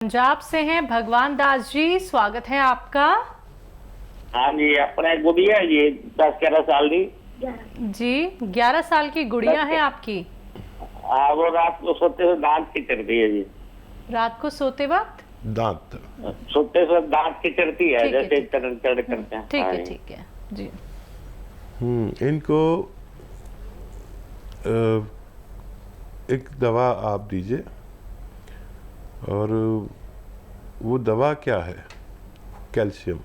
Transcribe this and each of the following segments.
पंजाब से हैं भगवान दास जी, स्वागत है आपका। हाँ जी, अपने गुड़िया है जी 10-11 साल की। जी 11 साल की गुड़िया है आपकी। हाँ, वो रात को सोते हुए दांत किचरती है जी। रात को सोते वक्त दांत सोते हुए दांत किचरती है, ठीक है, जैसे ठीक है। चढ़ करते हैं। ठीक हाँ है, जी। ठीक है जी। इनको एक दवा आप दीजिए। और वो दवा क्या है? कैल्शियम।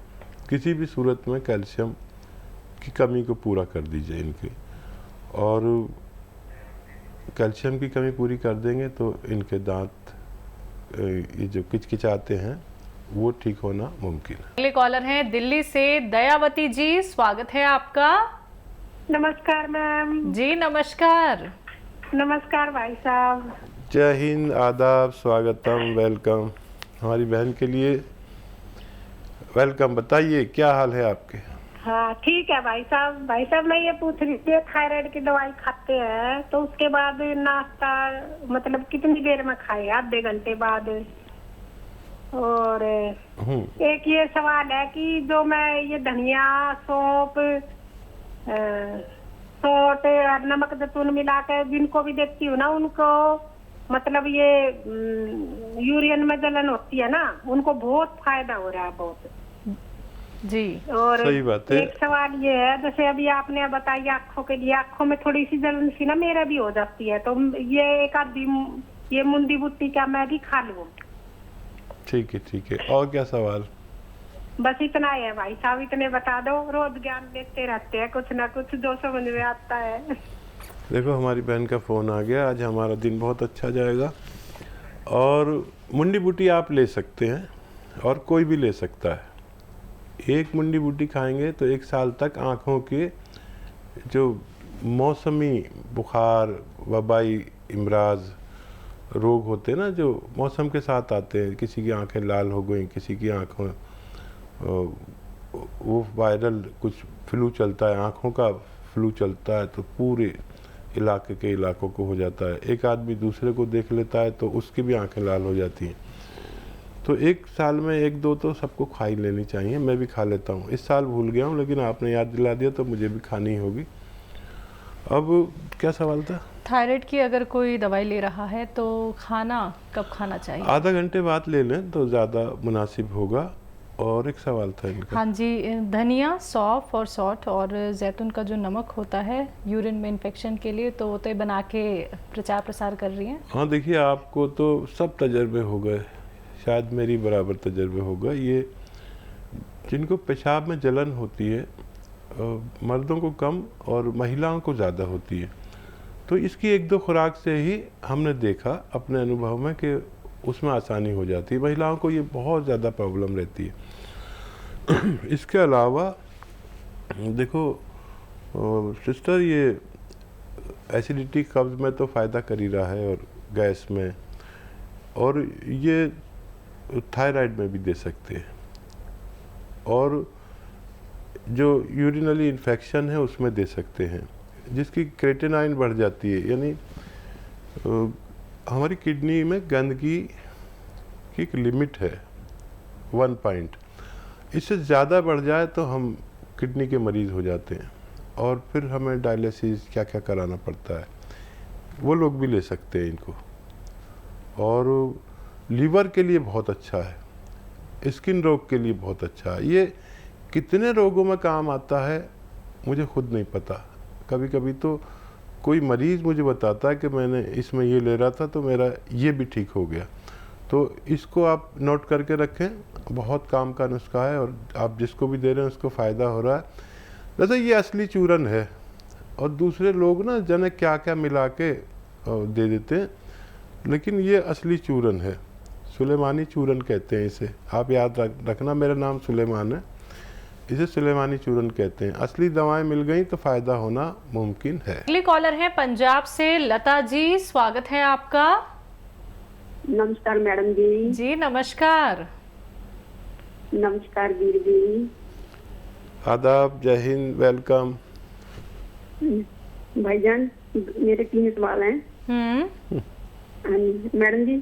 किसी भी सूरत में कैल्शियम की कमी को पूरा कर दीजिए इनकी। और कैल्शियम की कमी पूरी कर देंगे तो इनके दांत ये जो किचकिचाते हैं वो ठीक होना मुमकिन है। अगले कॉलर हैं दिल्ली से दयावती जी, स्वागत है आपका। नमस्कार मैम। जी नमस्कार। नमस्कार भाई साहब। जय हिंद, आदाब, स्वागतम, वेलकम। हमारी बहन के लिए वेलकम। बताइए क्या हाल है आपके? हाँ ठीक है भाई साहब। भाई साहब मैं ये पूछ रही थी, थायराइड की दवाई खाते हैं तो उसके बाद नाश्ता मतलब कितनी देर में खाए? आधे घंटे बाद? और एक ये सवाल है कि जो मैं ये धनिया, सौंफ, सौंठ और नमक जैतून मिला कर जिनको भी देखती हूँ ना, उनको मतलब ये यूरियन में जलन होती है ना, उनको बहुत फायदा हो रहा है, बहुत जी। और सही बात है। एक सवाल ये है, जैसे अभी आपने बताई आंखों के लिए, आंखों में थोड़ी सी जलन सी ना मेरा भी हो जाती है, तो ये एक आधी ये मुंडी बुट्टी का मैं भी खा लूं? ठीक है, ठीक है। और क्या सवाल? बस इतना ही है भाई साहब, इतने बता दो। रोज ज्ञान देते रहते हैं, कुछ ना कुछ जो समझ में आता है। देखो हमारी बहन का फ़ोन आ गया, आज हमारा दिन बहुत अच्छा जाएगा। और मुंडी बूटी आप ले सकते हैं और कोई भी ले सकता है। एक मुंडी बूटी खाएंगे तो 1 साल तक आँखों के जो मौसमी बुखार, वबाई इमराज रोग होते हैं ना, जो मौसम के साथ आते हैं, किसी की आंखें लाल हो गई, किसी की आँखों वो वायरल कुछ फ्लू चलता है, आँखों का फ्लू चलता है तो पूरे इलाके के इलाकों को हो जाता है। एक आदमी दूसरे को देख लेता है तो उसकी भी आंखें लाल हो जाती हैं। तो 1 साल में 1-2 तो सबको खा ही लेनी चाहिए। मैं भी खा लेता हूँ। इस साल भूल गया हूँ लेकिन आपने याद दिला दिया तो मुझे भी खानी होगी। अब क्या सवाल था? थायराइड की अगर कोई दवाई ले रहा है तो खाना कब खाना चाहिए? आधा घंटे बाद ले लें तो ज़्यादा मुनासिब होगा। और एक सवाल था इनका। हाँ जी, धनिया, सौंफ और सौंठ और जैतून का जो नमक होता है यूरिन में इन्फेक्शन के लिए, तो वो तो बना के प्रचार प्रसार कर रही हैं। हाँ देखिए, आपको तो सब तजर्बे हो गए, शायद मेरी बराबर तजर्बे हो गए। ये जिनको पेशाब में जलन होती है, मर्दों को कम और महिलाओं को ज़्यादा होती है, तो इसकी 1-2 खुराक से ही हमने देखा अपने अनुभव में कि उसमें आसानी हो जाती है। महिलाओं को ये बहुत ज़्यादा प्रॉब्लम रहती है। इसके अलावा देखो सिस्टर, ये एसिडिटी, कब्ज़ में तो फ़ायदा कर ही रहा है और गैस में, और ये थायराइड में भी दे सकते हैं। और जो यूरिनरी इन्फेक्शन है उसमें दे सकते हैं, जिसकी क्रेटिनाइन बढ़ जाती है, यानी हमारी किडनी में गंदगी की एक लिमिट है 1 पॉइंट। इससे ज़्यादा बढ़ जाए तो हम किडनी के मरीज़ हो जाते हैं और फिर हमें डायलिसिस क्या क्या कराना पड़ता है। वो लोग भी ले सकते हैं इनको। और लीवर के लिए बहुत अच्छा है, स्किन रोग के लिए बहुत अच्छा है। ये कितने रोगों में काम आता है मुझे खुद नहीं पता। कभी कभी तो कोई मरीज़ मुझे बताता है कि मैंने इसमें ये ले रहा था तो मेरा ये भी ठीक हो गया। तो इसको आप नोट करके रखें, बहुत काम का नुस्खा है और आप जिसको भी दे रहे हैं उसको फ़ायदा हो रहा है। वैसे ये असली चूरन है और दूसरे लोग ना जाने क्या क्या मिला के दे देते हैं, लेकिन ये असली चूरन है। सुलेमानी चूरन कहते हैं इसे। आप याद रखना, मेरा नाम सुलेमान है, इसे सुलेमानी चूरन कहते हैं। असली दवाएं मिल गई तो फ़ायदा होना मुमकिन है। अगली कॉलर है पंजाब से लता जी, स्वागत है आपका। नमस्कार मैडम जी। जी नमस्कार। नमस्कार वीर जी। आदाब, जय हिंद, वेलकम। भाईजान मेरे 3 सवाल हैं। मैडम जी,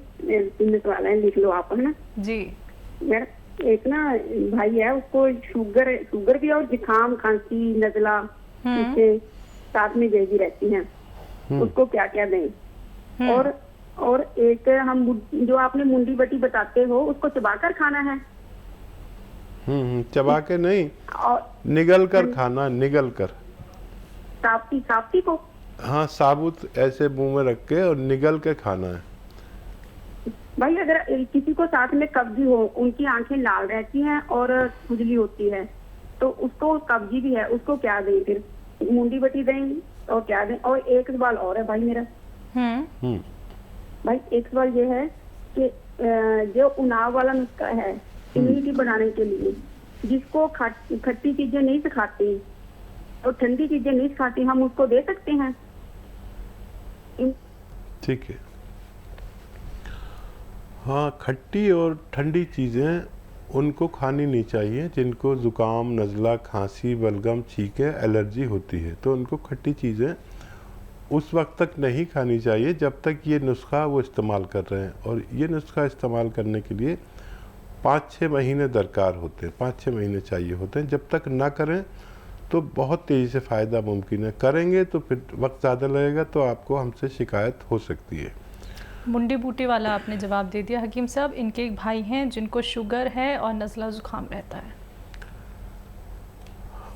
3 सवाल है, लिख लो आप, है ना। जी। मैडम, एक ना भाई है, उसको शुगर भी और जुकाम, खांसी, नजला इसके साथ में जल्दी रहती हैं, उसको क्या क्या दें? और एक हम जो आपने मुंडी बटी बताते हो, उसको चबाकर खाना है? चबा के नहीं, और निगल कर खाना, निगल कर। साप्ती को? हाँ, साबुत ऐसे मुंह में रख के और निगल के खाना है। भाई अगर किसी को साथ में कब्जी हो, उनकी आंखें लाल रहती हैं और खुजली होती है, तो उसको कब्जी भी है, उसको क्या दें फिर? मुंडी बटी दें और क्या दें? और एक सवाल और है भाई मेरा। भाई एक सवाल ये है कि जो उनाव वाला नुस्खा है इम्यूनिटी बढ़ाने के लिए, जिसको खट्टी चीजें नहीं सिखाती और ठंडी चीजें नहीं सिखाती, हम उसको दे सकते हैं? ठीक है। हाँ, खट्टी और ठंडी चीज़ें उनको खानी नहीं चाहिए जिनको ज़ुकाम, नज़ला, खांसी, बलगम, छींके, एलर्जी होती है। तो उनको खट्टी चीज़ें उस वक्त तक नहीं खानी चाहिए जब तक ये नुस्खा वो इस्तेमाल कर रहे हैं। और ये नुस्खा इस्तेमाल करने के लिए 5-6 महीने दरकार होते हैं, 5-6 महीने चाहिए होते हैं। जब तक ना करें तो बहुत तेज़ी से फ़ायदा मुमकिन है, करेंगे तो फिर वक्त ज़्यादा लगेगा, तो आपको हमसे शिकायत हो सकती है। मुंडी बूटी वाला आपने जवाब दे दिया हकीम साहब। इनके एक भाई हैं जिनको शुगर है और नज़ला ज़ुकाम रहता है।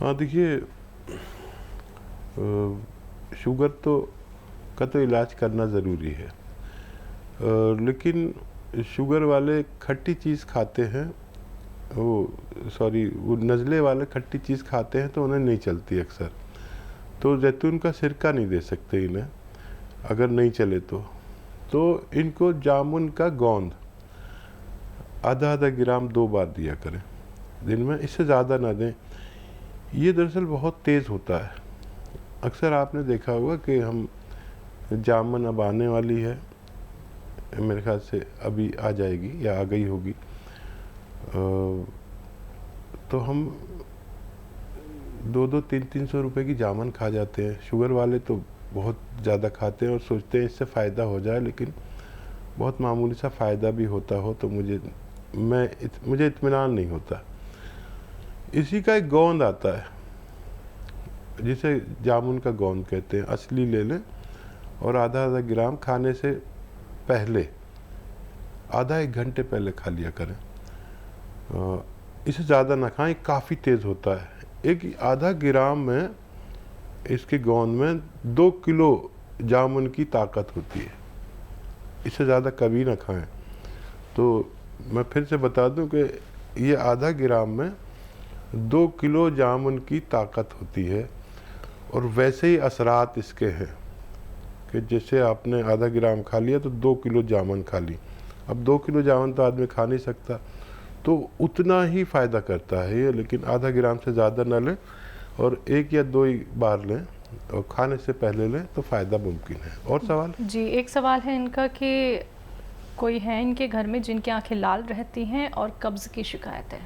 हाँ, देखिए, शुगर का तो इलाज करना ज़रूरी है, लेकिन शुगर वाले खट्टी चीज़ खाते हैं, वो नज़ले वाले खट्टी चीज़ खाते हैं तो उन्हें नहीं चलती अक्सर। तो जैतून का सिरका नहीं दे सकते इन्हें, अगर नहीं चले तो इनको जामुन का गोंद आधा ग्राम 2 बार दिया करें दिन में, इससे ज़्यादा ना दें। ये दरअसल बहुत तेज़ होता है। अक्सर आपने देखा होगा कि हम जामुन अब आने वाली है, मेरे ख्याल से अभी आ जाएगी या आ गई होगी, तो हम 200-300 रुपए की जामुन खा जाते हैं। शुगर वाले तो बहुत ज़्यादा खाते हैं और सोचते हैं इससे फ़ायदा हो जाए, लेकिन बहुत मामूली सा फ़ायदा भी होता हो तो मुझे इत्मीनान नहीं होता। इसी का एक गोंद आता है जिसे जामुन का गोंद कहते हैं, असली ले लें और आधा ग्राम खाने से पहले, आधा 1 घंटे पहले खा लिया करें। इसे ज़्यादा ना खाएं, काफ़ी तेज़ होता है। एक आधा ग्राम में, इसके गोंद में 2 किलो जामुन की ताकत होती है। इससे ज़्यादा कभी ना खाएं। तो मैं फिर से बता दूं कि ये आधा ग्राम में 2 किलो जामुन की ताकत होती है। और वैसे ही असरात इसके हैं कि जैसे आपने आधा ग्राम खा लिया तो 2 किलो जामुन खा ली। अब 2 किलो जामुन तो आदमी खा नहीं सकता, तो उतना ही फ़ायदा करता है ये, लेकिन आधा ग्राम से ज़्यादा ना लें और 1 या 2 ही बार लें और खाने से पहले लें तो फ़ायदा मुमकिन है। और सवाल? जी, एक सवाल है इनका कि कोई है इनके घर में जिनकी आंखें लाल रहती हैं और कब्ज़ की शिकायत है।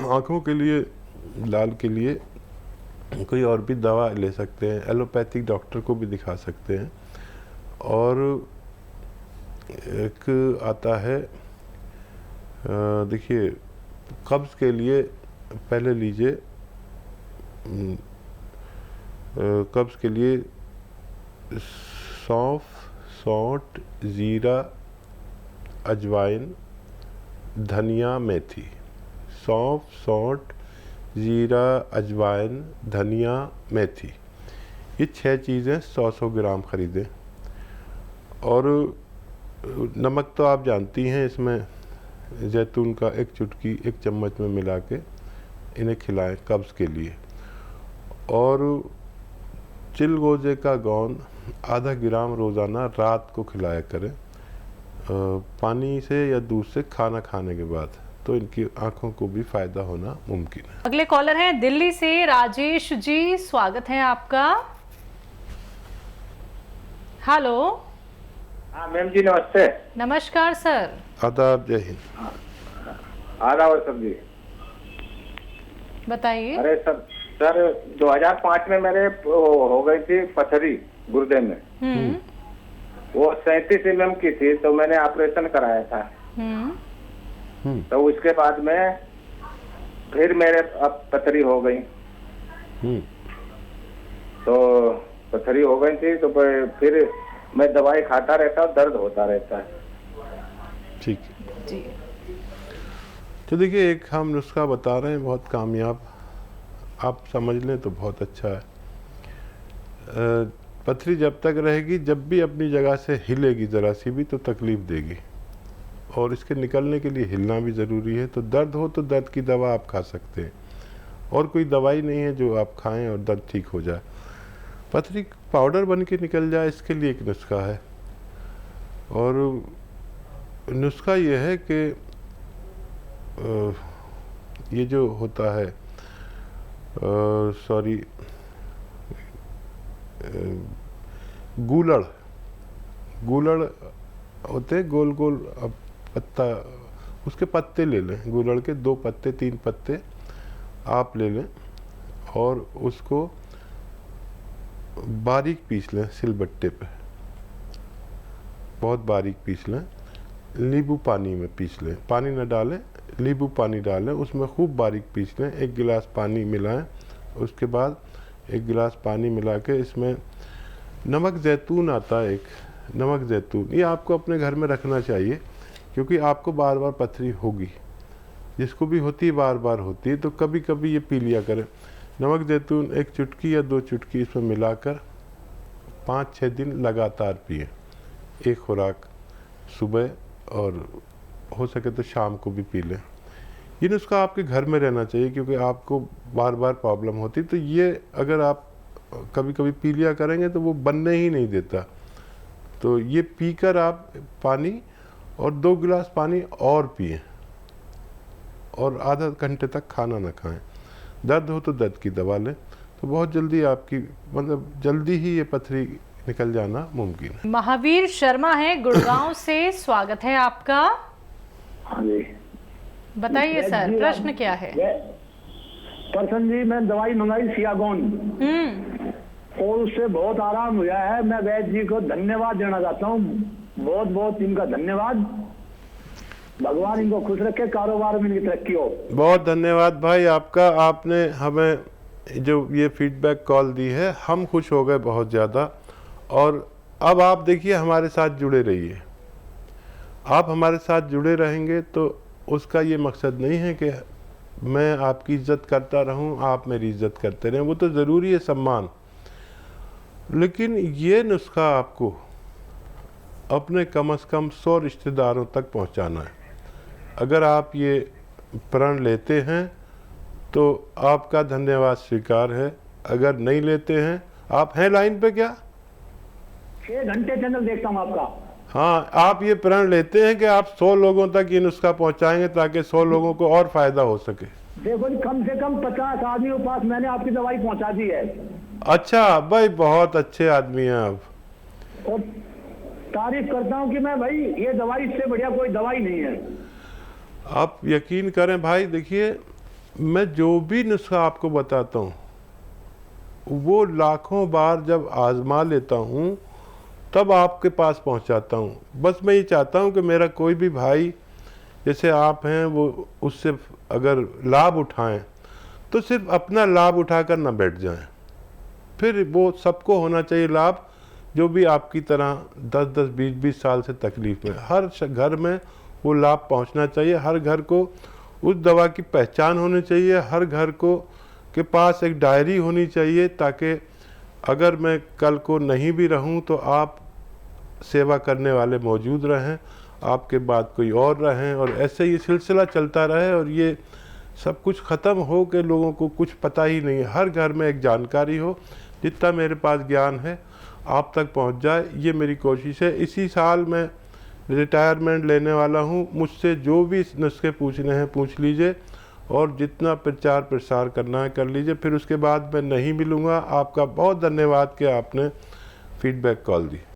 आँखों के लिए, लाल के लिए कोई और भी दवा ले सकते हैं, एलोपैथिक डॉक्टर को भी दिखा सकते हैं। और एक आता है, देखिए, कब्ज़ के लिए पहले लीजिए, कब्ज़ के लिए सौंफ, सौंठ, ज़ीरा, अजवाइन, धनिया, मेथी। सौंफ, सौंठ, ज़ीरा, अजवाइन, धनिया, मेथी, ये 6 चीज़ें 100-100 ग्राम ख़रीदें। और नमक तो आप जानती हैं, इसमें जैतून का 1 चुटकी 1 चम्मच में मिला के इन्हें खिलाएं कब्ज़ के लिए। और चिलगोजे का गोंद आधा ग्राम रोज़ाना रात को खिलाया करें, पानी से या दूध से खाना खाने के बाद, तो इनकी आंखों को भी फ़ायदा होना मुमकिन है। अगले कॉलर हैं दिल्ली से राजेश जी, स्वागत है आपका। हेलो। हाँ मैम जी, नमस्ते। नमस्कार सर। आदाब, जय हिंद। आदाब सर जी, बताइए। अरे सर 2005 में मेरे हो गई थी पथरी गुर्दे में, वो 37 mm की थी, तो मैंने ऑपरेशन कराया था। तो उसके बाद में फिर मेरे अब पथरी हो गई। तो पथरी हो गई थी, तो फिर मैं दवाई खाता रहता हूँ, दर्द होता रहता है। ठीक है जी। तो देखिए, एक हम नुस्खा बता रहे हैं बहुत कामयाब, आप समझ लें तो बहुत अच्छा है। पथरी जब तक रहेगी, जब भी अपनी जगह से हिलेगी ज़रा सी भी तो तकलीफ़ देगी, और इसके निकलने के लिए हिलना भी ज़रूरी है। तो दर्द हो तो दर्द की दवा आप खा सकते हैं, और कोई दवाई नहीं है जो आप खाएं और दर्द ठीक हो जाए। पथरी पाउडर बन के निकल जाए, इसके लिए एक नुस्खा है, और नुस्खा ये है कि ये जो होता है गूलड़ होते गोल गोल, अब पत्ता, उसके पत्ते ले लें, गूलड़ के 2 पत्ते 3 पत्ते आप ले लें, और उसको बारीक पीस लें सिलबट्टे पे, बहुत बारीक पीस लें। नींबू पानी में पीस लें, पानी न डालें, नींबू पानी डालें, उसमें खूब बारीक पीस लें। 1 गिलास पानी मिलाएं, उसके बाद 1 गिलास पानी मिला के इसमें नमक ज़ैतून आता है, एक नमक ज़ैतून, ये आपको अपने घर में रखना चाहिए, क्योंकि आपको बार बार पथरी होगी, जिसको भी होती है बार बार होती है, तो कभी कभी ये पी लिया करें। नमक ज़ैतून 1 चुटकी या 2 चुटकी इसमें मिलाकर 5-6 दिन लगातार पिए, एक खुराक सुबह, और हो सके तो शाम को भी पी लें। ये नुस्खा आपके घर में रहना चाहिए, क्योंकि आपको बार बार प्रॉब्लम होती, तो ये अगर आप कभी कभी पी लिया करेंगे तो वो बनने ही नहीं देता। तो ये पीकर आप पानी और 2 गिलास पानी और पिए, और आधा घंटे तक खाना ना खाएं। दर्द हो तो दर्द की दवा लें, तो बहुत जल्दी आपकी, मतलब जल्दी ही ये पथरी निकल जाना मुमकिन है। महावीर शर्मा है गुड़गांव से, स्वागत है आपका। हाँ जी, बताइए सर, प्रश्न क्या है? प्रसन्न जी, मैं दवाई मंगाई सियागोन, और उससे बहुत आराम हुआ है। मैं वैद्य जी को धन्यवाद देना चाहता हूँ, बहुत बहुत इनका धन्यवाद। भगवान इनको खुश रखे, कारोबार में इनकी तरक्की हो। बहुत धन्यवाद भाई आपका, आपने हमें जो ये फीडबैक कॉल दी है, हम खुश हो गए बहुत ज़्यादा। और अब आप देखिए, हमारे साथ जुड़े रहिए। आप हमारे साथ जुड़े रहेंगे तो उसका ये मकसद नहीं है कि मैं आपकी इज्जत करता रहूं, आप मेरी इज्जत करते रहें, वो तो ज़रूरी है सम्मान, लेकिन ये नुस्खा आपको अपने कम से कम 100 रिश्तेदारों तक पहुंचाना है। अगर आप ये प्रण लेते हैं तो आपका धन्यवाद स्वीकार है, अगर नहीं लेते हैं, आप हैं लाइन पे क्या? 6 घंटे चैनल देखता हूँ आपका। हाँ, आप ये प्रण लेते हैं कि आप 100 लोगों तक ये नुस्खा पहुंचाएंगे, ताकि 100 लोगों को और फायदा हो सके। देखो जी, कम से कम 50 आदमियों के पास मैंने आपकी दवाई पहुंचा दी है। अच्छा भाई, बहुत अच्छे आदमी हैं आप। और तारीफ करता हूँ कि मैं, भाई ये दवाई इससे बढ़िया कोई दवाई नहीं है। आप यकीन करें भाई, देखिए मैं जो भी नुस्खा आपको बताता हूँ वो लाखों बार जब आजमा लेता हूँ तब आपके पास पहुँचाता हूँ। बस मैं ये चाहता हूँ कि मेरा कोई भी भाई जैसे आप हैं वो उससे अगर लाभ उठाएं तो सिर्फ अपना लाभ उठाकर ना बैठ जाएं, फिर वो सबको होना चाहिए लाभ, जो भी आपकी तरह 10-10, 20-20 साल से तकलीफ में, हर घर में वो लाभ पहुंचना चाहिए। हर घर को उस दवा की पहचान होनी चाहिए, हर घर को के पास एक डायरी होनी चाहिए, ताकि अगर मैं कल को नहीं भी रहूं तो आप सेवा करने वाले मौजूद रहें, आपके बाद कोई और रहें, और ऐसे ये सिलसिला चलता रहे, और ये सब कुछ ख़त्म हो के लोगों को कुछ पता ही नहीं है। हर घर में एक जानकारी हो, जितना मेरे पास ज्ञान है आप तक पहुंच जाए, ये मेरी कोशिश है। इसी साल मैं रिटायरमेंट लेने वाला हूं, मुझसे जो भी नुस्खे पूछने हैं पूछ लीजिए, और जितना प्रचार प्रसार करना है कर लीजिए। फिर उसके बाद मैं नहीं मिलूँगा। आपका बहुत धन्यवाद कि आपने फीडबैक कॉल दी।